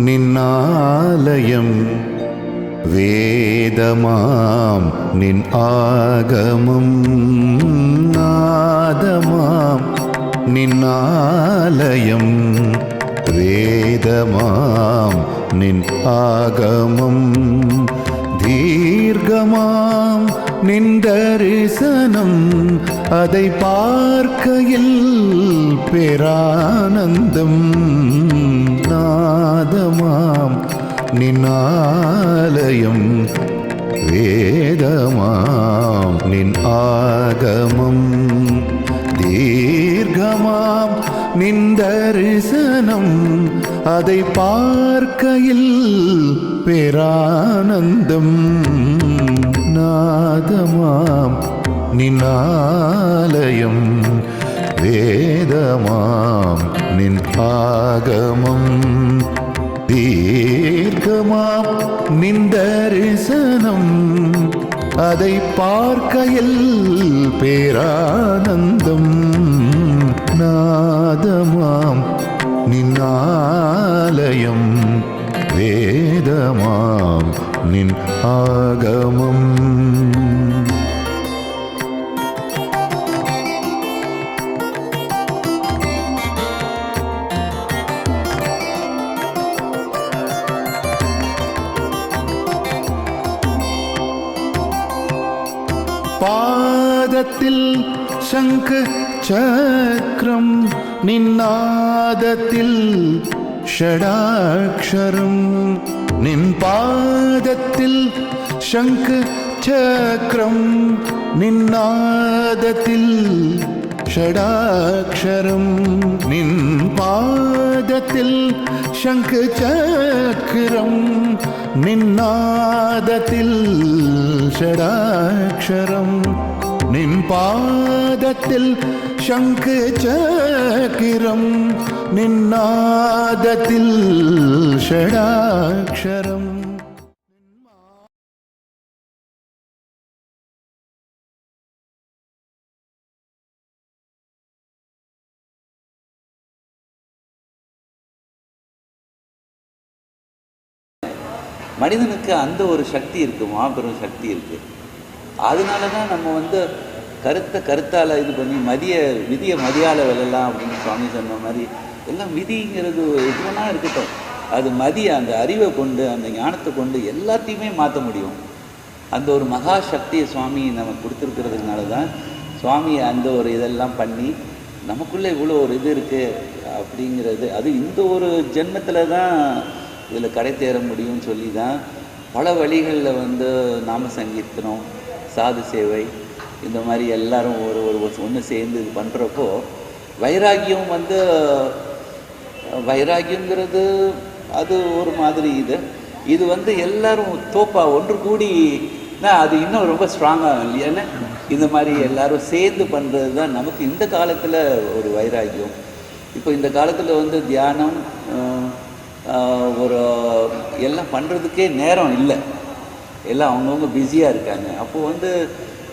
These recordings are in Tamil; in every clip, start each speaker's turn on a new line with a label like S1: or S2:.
S1: நின்னாலயம் வேதமாம் நின் ஆகமம் நாதமாம் நின்னாலயம் வேதமாம் நின் ஆகமம் தீர்க்கமாம் நின் தரிசனம் அதை பார்க்கையில் பேரானந்தம் நாதமாம் நின்னாலயம் வேதமாம் நின் ஆகமம் தீர்க்கமாம் நின் தரிசனம் அதை பார்க்கையில் பேரானந்தம் நாதமாம் நின்னாலயம் வேதமாம் நின் ஆகமம் தீர்க்கமாம் நின் தரிசனம் அதை பார்க்கையில் பேரானந்தம் நாதமாம் நின்னாலயம் வேதமாம் நின் ஆகமம். பாதத்தில் சங்கு சக்கரம் நின்னாதத்தில் ஷடாக்ஷரம் நின் பாதத்தில் சங்கு சக்கரம் நின்னாதத்தில் ஷடாக்ஷரம் நின் பாதத்தில் சங்கு சக்கரம் நின்னாதத்தில் ஷடாக்ஷரம் நின் பாதத்தில் சங்கு சக்கரம் நின்னாதத்தில் ஷடாக்ஷரம்.
S2: மனிதனுக்கு அந்த ஒரு சக்தி இருக்குது, மாபெரும் சக்தி இருக்குது. அதனால தான் நம்ம கருத்தால் இது பண்ணி விதியை மதியால் வெல்லலாம் அப்படின்னு சுவாமி சொன்ன மாதிரி எல்லாம் விதிங்கிறது எதுனா இருக்கட்டும், அது அந்த அறிவை கொண்டு அந்த ஞானத்தை கொண்டு எல்லாத்தையுமே மாற்ற முடியும். அந்த ஒரு மகா சக்தியை சுவாமி நமக்கு கொடுத்துருக்கிறதுனால தான் சுவாமி அந்த ஒரு இதெல்லாம் பண்ணி நமக்குள்ளே இவ்வளோ ஒரு இது இருக்குது அப்படிங்கிறது, அது இந்த ஒரு ஜென்மத்தில் தான் இதில் கடை தேர முடியும்னு சொல்லி தான் பல வழிகளில் நாம சங்கீர்த்தனம், சாது சேவை, இந்த மாதிரி எல்லாரும் ஒன்று சேர்ந்து இது பண்ணுறப்போ வைராக்கியம் வைராக்கியங்கிறது அது ஒரு மாதிரி இது எல்லாரும் ஒன்று கூடினா அது இன்னும் ரொம்ப ஸ்ட்ராங்காக இல்லையானே. இந்த மாதிரி எல்லாரும் சேர்ந்து பண்ணுறது தான் நமக்கு இந்த காலத்தில் ஒரு வைராக்கியம். இப்போ இந்த காலத்தில் தியானம் எல்லாம் பண்ணுறதுக்கே நேரம் இல்லை, எல்லாம் அவங்கவுங்க பிஸியாக இருக்காங்க. அப்போது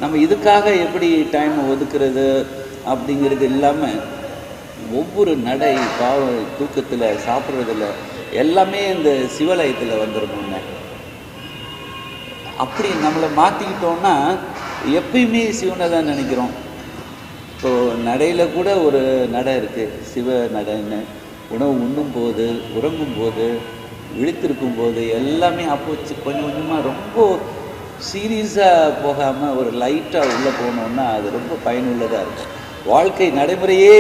S2: நம்ம இதுக்காக எப்படி டைம் ஒதுக்குறது அப்படிங்கிறது இல்லாமல் ஒவ்வொரு நடை தூக்கத்தில் சாப்பிட்றதில் எல்லாமே இந்த சிவலயத்தில் வந்துடணுங்க. அப்படி நம்மளை மாற்றிக்கிட்டோன்னா எப்பயுமே சிவனை தான் நினைக்கிறோம். இப்போது நடையில் கூட ஒரு நடை இருக்குது, சிவ நடைன்னு. உணவு உண்ணும் போது, உறங்கும் போது, விழித்திருக்கும் போது எல்லாமே அப்போ கொஞ்சம் கொஞ்சமாக ரொம்ப சீரியஸாக போகாமல் ஒரு லைட்டாக உள்ளே போனோன்னா அது ரொம்ப பயனுள்ளதாக இருக்கும். வாழ்க்கை நடைமுறையே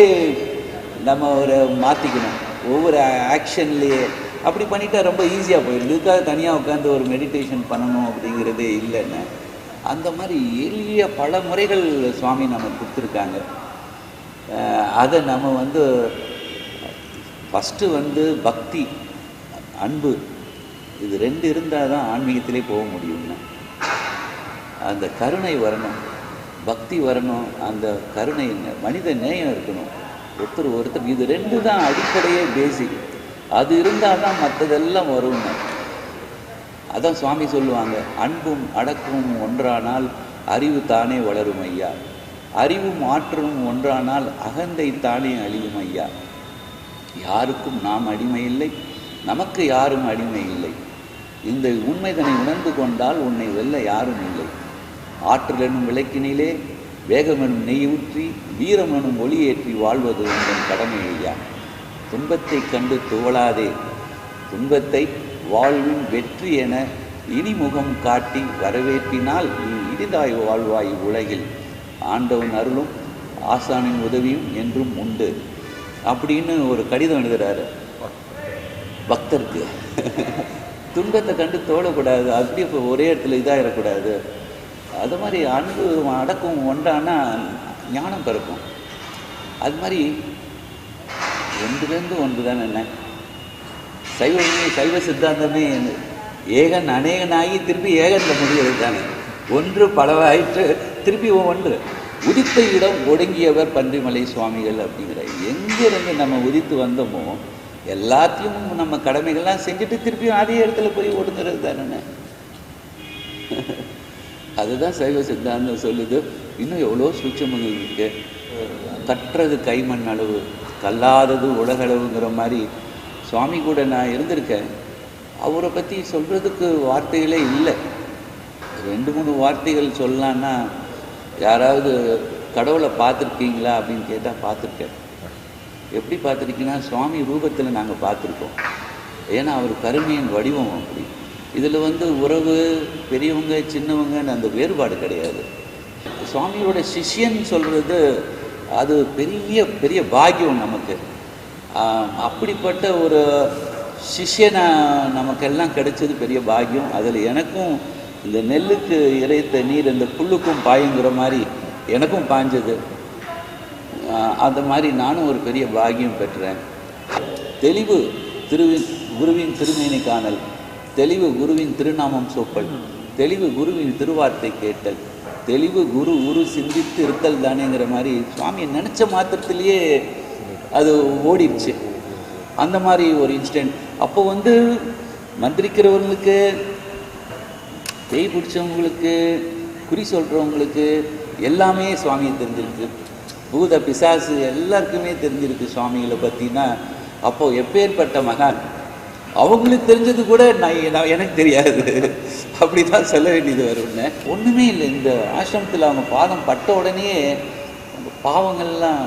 S2: நம்ம மாற்றிக்கணும், ஒவ்வொரு ஆக்ஷன்லேயே அப்படி பண்ணிட்டா ரொம்ப ஈஸியாக போயிடும். இதுக்காக தனியாக உட்காந்து ஒரு மெடிடேஷன் பண்ணணும் அப்படிங்கிறதே இல்லைன்னு அந்த மாதிரி எளிய பல முறைகள் சுவாமி நமக்கு கொடுத்துருக்காங்க. அதை நம்ம ஃபஸ்ட்டு பக்தி, அன்பு, இது ரெண்டு இருந்தால் தான் ஆன்மீகத்திலே போக முடியும்னா. அந்த கருணை வரணும், பக்தி வரணும், அந்த கருணை மனித நேயம் இருக்கணும், ஒருத்தர் இது ரெண்டு தான் அடிப்படையே பேசிக். அது இருந்தால் தான் மற்றதெல்லாம் வரும்னு. அதான் சுவாமி சொல்லுவாங்க, அன்பும் அடக்கமும் ஒன்றானால் அறிவு தானே வளரும் ஐயா, அறிவும் ஆற்றலும் ஒன்றானால் அகந்தை தானே அழியும் ஐயா. யாருக்கும் நாம் அடிமை இல்லை, நமக்கு யாரும் அடிமை இல்லை. இந்த உண்மைதனை உணர்ந்து கொண்டால் உன்னை வெல்ல யாரும் இல்லை. ஆற்றல் எனும் விளக்கினிலே வேகமெனும் நெய் ஊற்றி வீரமெனும் ஒளியேற்றி வாழ்வது உங்கள் கடமை ஐயா. துன்பத்தை கண்டு துவளாதே, துன்பத்தை வாழ்வின் வெற்றி என இனிமுகம் காட்டி வரவேற்பினால் நீ இனிதாய் வாழ்வாய் உலகில். ஆண்டவன் அருளும் ஆசானின் உதவியும் என்றும் உண்டு அப்படின்னு ஒரு கடிதம் எழுதுகிறாரு பக்தருக்கு. துன்பத்தை கண்டு தோழக்கூடாது, அப்படியே இப்போ ஒரே இடத்துல இதாகிடக்கூடாது. அது மாதிரி அன்பு அடக்கம் ஒன்றானா ஞானம் பிறக்கும். அது மாதிரி ஒன்றுலேருந்து ஒன்று தானே என்ன சைவமே சைவ சித்தாந்தமே ஏகன் அநேகனாகி திருப்பி ஏகனில் முடிகிறது தானே. ஒன்று பலவாயிற்று திருப்பி ஒன்று. உதித்த இடம் ஒடுங்கியவர் பன்றிமலை சுவாமிகள் அப்படிங்கிற எங்கிருந்து நம்ம உதித்து வந்தோமோ எல்லாத்தையும் நம்ம கடமைகள்லாம் செஞ்சுட்டு திருப்பியும் அதே இடத்துல போய் ஒடுங்கிறது தானே. அதுதான் சைவ சித்தாந்தம் சொல்லுது. இன்னும் எவ்வளோ சூட்சமங்கள் இருக்கு. கற்றது கைமண் அளவு, கல்லாதது உலகளவுங்கிற மாதிரி சுவாமி கூட நான் இருந்திருக்கேன். அவரை பற்றி சொல்கிறதுக்கு வார்த்தைகளே இல்லை. 2-3 வார்த்தைகள் சொல்லலான்னா, யாராவது கடவுளை பார்த்துருக்கீங்களா அப்படின்னு கேட்டால் பார்த்துருக்கேன். எப்படி பார்த்துருக்கீங்கன்னா சுவாமி ரூபத்தில் நாங்கள் பார்த்துருக்கோம். ஏன்னா அவர் கருமையின் வடிவம் அப்படி. இதில் உறவு பெரியவங்க சின்னவங்கன்னு அந்த வேறுபாடு கிடையாது. சுவாமியோட சிஷ்யன் சொல்கிறது அது பெரிய பெரிய பாக்கியம் நமக்கு. அப்படிப்பட்ட ஒரு சிஷ்யனை நமக்கெல்லாம் கிடைச்சது பெரிய பாக்கியம். அதில் எனக்கும் இந்த நெல்லுக்கு இறைத்த நீர் இந்த புல்லுக்கும் பாயுங்கிற மாதிரி எனக்கும் பாய்ஞ்சது. அந்த மாதிரி நானும் ஒரு பெரிய பாக்கியம் பெற்றேன். தெளிவு குருவின் திருமேனி காணல், தெளிவு குருவின் திருநாமம் சொப்பல், தெளிவு குருவின் திருவார்த்தை கேட்டல், தெளிவு குரு சிந்தித்து இருத்தல் தானேங்கிற மாதிரி சுவாமியை நினச்ச மாத்திரத்திலேயே அது ஓடிடுச்சு. அந்த மாதிரி ஒரு இன்சிடென்ட். அப்போ மந்திரிக்கிறவங்களுக்கு, பேய் பிடிச்சவங்களுக்கு, குறி சொல்கிறவங்களுக்கு எல்லாமே சுவாமியை தெரிஞ்சிருக்கு. பூத பிசாசு எல்லாருக்குமே தெரிஞ்சிருக்கு சுவாமிகளை பற்றினா. அப்போது எப்பேற்பட்ட மகான், அவங்களுக்கு தெரிஞ்சது கூட எனக்கு தெரியாது. அப்படி தான் சொல்ல வேண்டியது வரும்னு. ஒன்றுமே இல்லை. இந்த ஆசிரமத்தில் அவங்க பாதம் பட்ட உடனே அந்த பாவங்கள்லாம்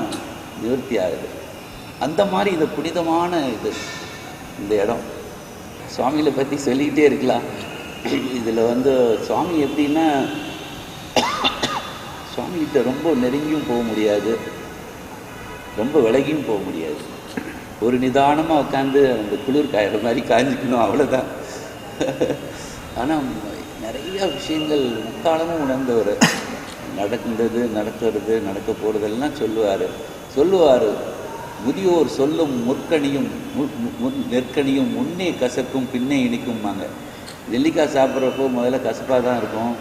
S2: நிவர்த்தி ஆகுது. அந்த மாதிரி இந்த புனிதமான இந்த இடம். சுவாமிகளை பற்றி சொல்லிக்கிட்டே இருக்கலாம். இதில் சுவாமி எப்படின்னா, சுவாமிகிட்ட ரொம்ப நெருங்கியும் போக முடியாது, ரொம்ப விலகியும் போக முடியாது. ஒரு நிதானமாக உட்காந்து அந்த குளிர் காயிற மாதிரி காஞ்சிக்கணும், அவ்வளோதான். ஆனால் நிறையா விஷயங்கள் முக்காலமும் உணர்ந்தவர். நடந்தது, நடக்கிறது, நடக்க போகிறதெல்லாம் சொல்லுவார். முதியோர் சொல்லும் முற்கணியும் நெற்கணியும் முன்னே கசக்கும் பின்னே இனிக்கும்பாங்க. நெல்லிக்காய் சாப்பிட்றப்போ முதல்ல கசப்பாக தான் இருக்கும்,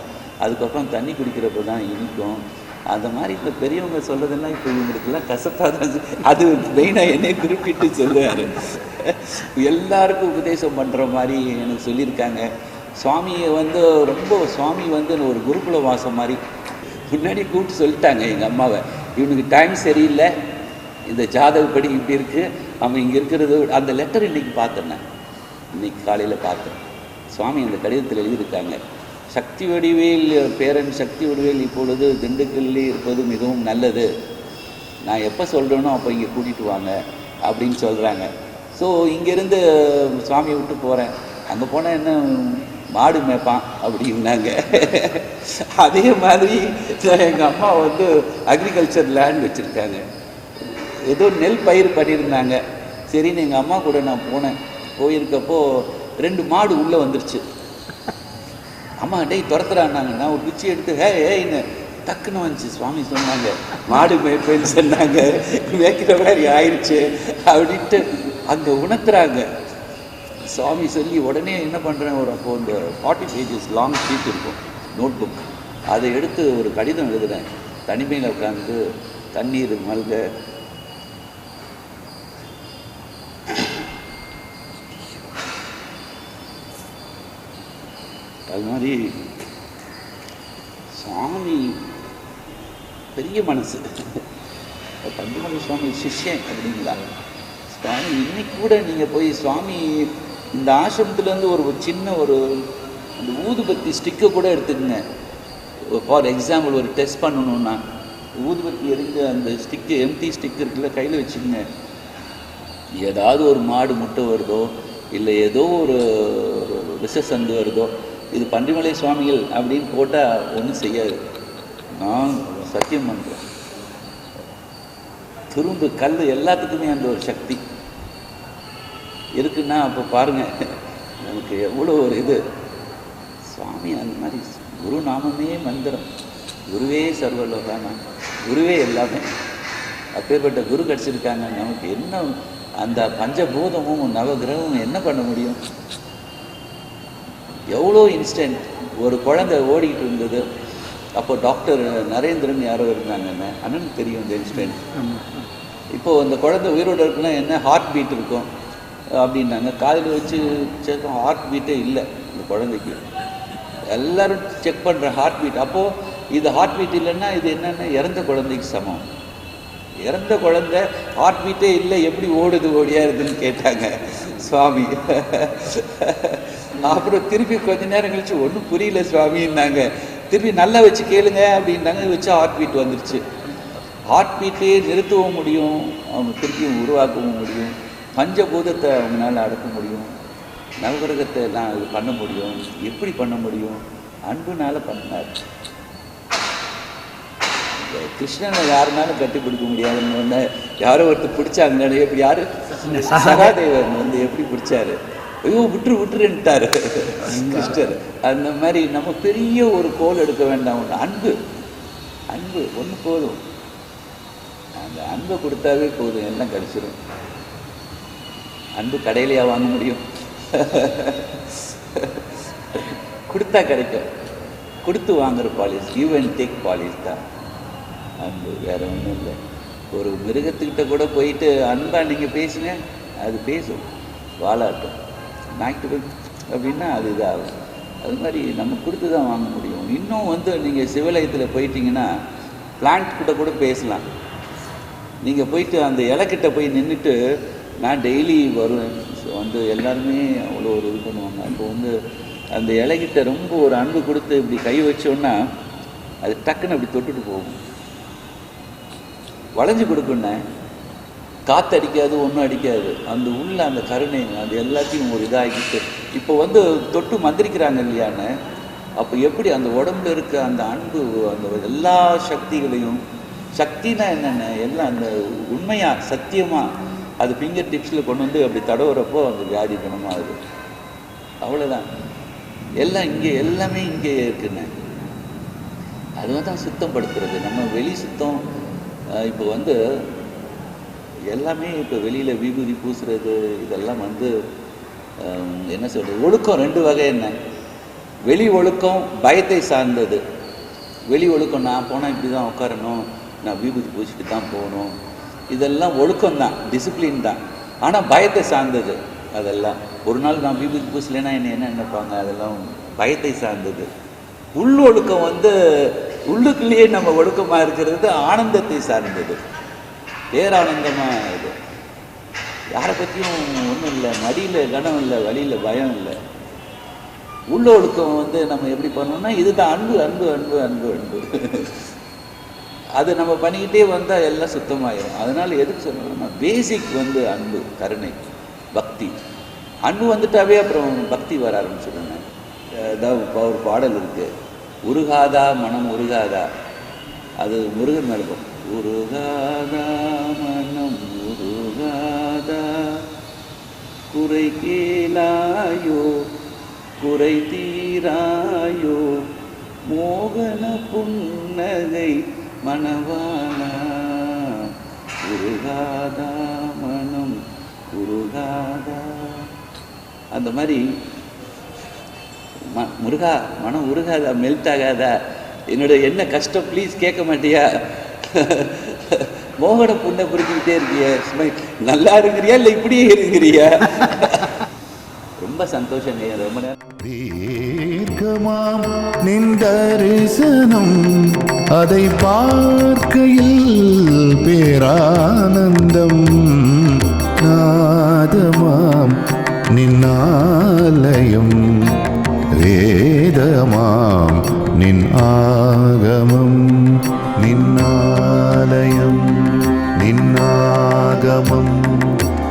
S2: அதுக்கப்புறம் தண்ணி குடிக்கிறப்போ தான் இனிக்கும். அந்த மாதிரி இந்த பெரியவங்க சொல்கிறதெல்லாம் இப்போ இவங்களுக்கெல்லாம் கசப்பாக தான். அது மெயினாக என்னை குறிப்பிட்டு சொல்லுவார். எல்லாருக்கும் உபதேசம் பண்ணுற மாதிரி எனக்கு சொல்லியிருக்காங்க. சுவாமியை ரொம்ப சுவாமி ஒரு குருகுல வாசம் மாதிரி முன்னாடி கூப்பிட்டு சொல்லிட்டாங்க எங்கள் அம்மாவை, இவனுக்கு டைம் சரியில்லை, இந்த ஜாதகப்படி இப்படி இருக்குது, அவன் இங்கே இருக்கிறது. அந்த லெட்டர் இன்றைக்கி பார்த்தேன், இன்னைக்கு காலையில் பார்த்தேன். சுவாமி அந்த கடிதத்தில் எழுதியிருக்காங்க, சக்தி வடிவேல் பேரன் சக்தி வடிவேல் இப்பொழுது திண்டுக்கல்லே இருப்பது மிகவும் நல்லது, நான் எப்போ சொல்கிறேனோ அப்போ இங்கே கூட்டிகிட்டு வாங்க அப்படின்னு சொல்கிறாங்க. ஸோ இங்கேருந்து சுவாமியை விட்டு போகிறேன், அங்கே போனால் என்ன மாடு மேய்ப்பான் அப்படின்னாங்க. அதே மாதிரி எங்கள் அம்மா அக்ரிகல்ச்சர் லேண்ட் வச்சுருக்காங்க, ஏதோ நெல் பயிர் பண்ணியிருந்தாங்க. சரின்னு எங்கள் அம்மா கூட நான் போயிருக்கப்போ 2 மாடு உள்ளே வந்துருச்சு. அம்மா டேய் துரத்துறான்னாங்க. நான் ஒரு குச்சி எடுத்து ஏன்னு டக்குன்னு வந்துச்சு. சுவாமி சொன்னாங்க மாடு மேய்ப்பேன்னு சொன்னாங்க, மேய்க்கிற மாதிரி ஆயிடுச்சு அப்படின்ட்டு அங்கே உணர்த்துறாங்க. சுவாமி சொல்லி உடனே என்ன பண்ணுறேன், அப்போது இந்த 40 பேஜஸ் லாங் ஷீட் இருக்கும், நோட் புக், அதை எடுத்து ஒரு கடிதம் எழுதுகிறேன். தனிமையில் உட்காந்து தண்ணீர் மல்க அது மாதிரி சுவாமி பெரிய மனசு. பன்றிமலை சுவாமி சிஷ்யன் அப்படிங்களா, சுவாமி இன்னைக்கு கூட நீங்கள் போய் சுவாமி இந்த ஆசிரமத்துலேருந்து ஒரு சின்ன ஒரு அந்த ஊதுபத்தி ஸ்டிக்கை கூட எடுத்துக்கங்க. ஃபார் எக்ஸாம்பிள் ஒரு டெஸ்ட் பண்ணணுன்னா ஊதுபத்தி எரிஞ்ச அந்த ஸ்டிக்கு எம்டி ஸ்டிக் இருக்குல்ல கையில் வச்சுக்கங்க. ஏதாவது ஒரு மாடு முட்டை வருதோ இல்லை ஏதோ ஒரு விஷசந்து வருதோ, இது பன்றிமலை சுவாமிகள் அப்படின்னு போட்டால் ஒன்றும் செய்யாது. நான் சத்தியம் பண்ணுறேன். துரும்பு கல் எல்லாத்துக்குமே அந்த ஒரு சக்தி இருக்குன்னா அப்போ பாருங்கள் நமக்கு எவ்வளோ ஒரு இது. சுவாமி அந்த மாதிரி குரு நாமமே மந்திரம், குருவே சர்வலோகானா, குருவே எல்லாமே. அப்பேற்பட்ட குரு கிடச்சிருக்காங்க. நமக்கு என்ன அந்த பஞ்சபூதமும் நவகிரகமும் என்ன பண்ண முடியும்? எவ்வளோ இன்ஸ்டன்ட். ஒரு குழந்தை ஓடிக்கிட்டு இருந்தது, அப்போ டாக்டர் நரேந்திரன் யாரோ இருந்தாங்கன்னு அண்ணனுக்கு தெரியும் இந்த இன்ஸ்டன்ட். இப்போது அந்த குழந்தை உயிரோடு இருக்குன்னா என்ன ஹார்ட் பீட் இருக்கும் அப்படின்னாங்க. காதில் வச்சு சேர்த்தோம், ஹார்ட் பீட்டே இல்லை இந்த குழந்தைக்கு. எல்லோரும் செக் பண்ணுற ஹார்ட் பீட். அப்போது இது ஹார்ட் பீட் இல்லைன்னா இது என்னென்னா இறந்த குழந்தைக்கு சமம். இறந்த குழந்தை ஹார்ட் பீட்டே இல்லை, எப்படி ஓடுது ஓடியாருதுன்னு கேட்டாங்க சுவாமி. அப்புறம் திருப்பி கொஞ்ச நேரம் கழிச்சு ஒன்றும் புரியல சுவாமின்னாங்க. திருப்பி நல்லா வச்சு கேளுங்க அப்படின்னாங்க. வச்சு ஹார்ட் பீட் வந்துருச்சு. ஹார்ட் பீட்டே நிறுத்தவும் முடியும், அவங்க திருப்பியும் உருவாக்கவும் முடியும். பஞ்சபூதத்தை அவங்களால அடக்க முடியும், நவகிரகத்தை எல்லாம் இது பண்ண முடியும். எப்படி பண்ண முடியும்? அன்புனால பண்ணினார். கிருஷ்ணனை யாருனாலும் கட்டி பிடிக்க முடியாதுன்னு யாரோ ஒருத்தர் பிடிச்சாங்க. எப்படி யாரு சகாதேவன் எப்படி பிடிச்சாரு, ஐயோ விட்டுருன்ட்டாரு கிருஷ்ணர். அந்த மாதிரி நம்ம பெரிய ஒரு கோல் எடுக்க வேண்டாம். அன்பு அன்பு ஒன்று போதும். அந்த அன்பை கொடுத்தாவே போதும், எல்லாம் கிடைச்சிடும். அன்பு கடையிலையா வாங்க முடியும்? கொடுத்தா கிடைக்கும். கொடுத்து வாங்குற பாலிஸ், கிவ் அண்ட் டேக் பாலிஸ் தான் அன்பு, வேற ஒன்றும் இல்லை. ஒரு மிருகத்துக்கிட்ட கூட போயிட்டு அன்பா நீங்கள் பேசுங்க, அது பேசும், வாழாட்டும். நாய்க்கு அப்படின்னா அது இதாகும். அது மாதிரி நம்ம கொடுத்து தான் வாங்க முடியும். இன்னும் நீங்கள் சிவலயத்தில் போயிட்டீங்கன்னா பிளான்ட் கிட்ட கூட பேசலாம். நீங்கள் போயிட்டு அந்த இலைக்கிட்ட போய் நின்றுட்டு, நான் டெய்லி வருவேன், எல்லாருமே அவ்வளோ ஒரு இது பண்ணுவாங்க. இப்போ அந்த இலைக்கிட்ட ரொம்ப ஒரு அன்பு கொடுத்து இப்படி கை வச்சோன்னா அது டக்குன்னு அப்படி தொட்டுட்டு போகும். வளைஞ்சு கொடுக்குண்ணே, காற்று அடிக்காது, ஒன்றும் அடிக்காது. அந்த உள்ள அந்த கருணை அது எல்லாத்தையும் ஒரு இதாகிட்டு இப்போ தொட்டு மந்திரிக்கிறாங்க இல்லையான்னு. அப்போ எப்படி அந்த உடம்புல இருக்க அந்த அன்பு, அந்த எல்லா சக்திகளையும், சக்தினா என்னென்ன எல்லாம் அந்த உண்மையாக சத்தியமாக அது ஃபிங்கர் டிப்ஸில் கொண்டு அப்படி தடவுறப்போ அந்த வியாதி குணமாகுது. அவ்வளோதான். எல்லாம் இங்கே, எல்லாமே இங்கே இருக்குண்ணே. அது தான் சுத்தப்படுத்துறது. நம்ம வெளி சுத்தம் இப்போ எல்லாமே இப்போ வெளியில் விபூதி பூசுறது இதெல்லாம் என்ன சொல்கிறது, ஒழுக்கம் ரெண்டு வகை. என்ன வெளி ஒழுக்கம் பயத்தை சார்ந்தது. வெளி ஒழுக்கம் நான் போனால் இப்படி தான் உட்காரணும், நான் விபூதி பூசிட்டு தான் போகணும், இதெல்லாம் ஒழுக்கம்தான், டிசிப்ளின் தான். ஆனால் பயத்தை சார்ந்தது அதெல்லாம். ஒரு நாள் நான் விபூதி பூசலைன்னா என்ன நினைப்பாங்க, அதெல்லாம் பயத்தை சார்ந்தது. உள் ஒழுக்கம் உள்ளுக்குள்ளேயே நம்ம ஒழுக்கமாக இருக்கிறது ஆனந்தத்தை சார்ந்தது, பேரானந்தமாக. இது யாரை பற்றியும் ஒன்றும் இல்லை, மடியில் கனம் இல்லை, வழியில் பயம் இல்லை. உள்ள ஒழுக்கம் நம்ம எப்படி பண்ணோம்னா இதுதான் அன்பு அன்பு அன்பு அன்பு அன்பு. அது நம்ம பண்ணிக்கிட்டே வந்தால் எல்லாம் சுத்தமாயிடும். அதனால் எதுக்கு சொல்லணும்னா பேசிக் அன்பு, கருணை, பக்தி. அன்பு வந்துட்டாவே அப்புறம் பக்தி வர ஆரம்பிச்சிடுங்க. ஏதாவது ஒரு பாடல் இருக்குது, உருகாதா மனம் உருகாதா, அது முருகன் இருக்கும். உருகாதா மனம் உருகாதா, குறை கேளாயோ குறை தீராயோ, மோகன புன்னகை மணவாளா, உருகாதா மனம் உருகாதா. அந்த மாதிரி முருகா மனம் உருகாதா, மெல்ட் ஆகாதா, என்னோட என்ன கஷ்டம் ப்ளீஸ் கேட்க மாட்டியா, மோகன புண்ணை புரிஞ்சுக்கிட்டே இருக்கிய, நல்லா இருக்கிறியா இல்லை இப்படியே இருக்கிறியா? ரொம்ப சந்தோஷம். ரொம்ப நேரம்
S1: தீர்க்கமாம் நின்றரிசனம், அதை பார்க்கையில் பேரானந்தம்.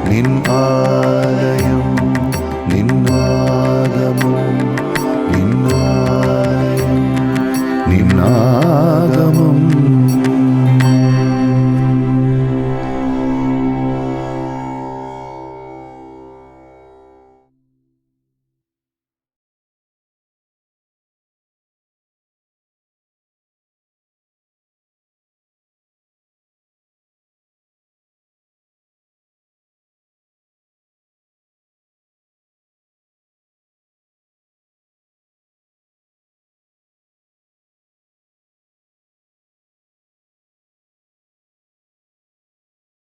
S1: நின் ஆலயம்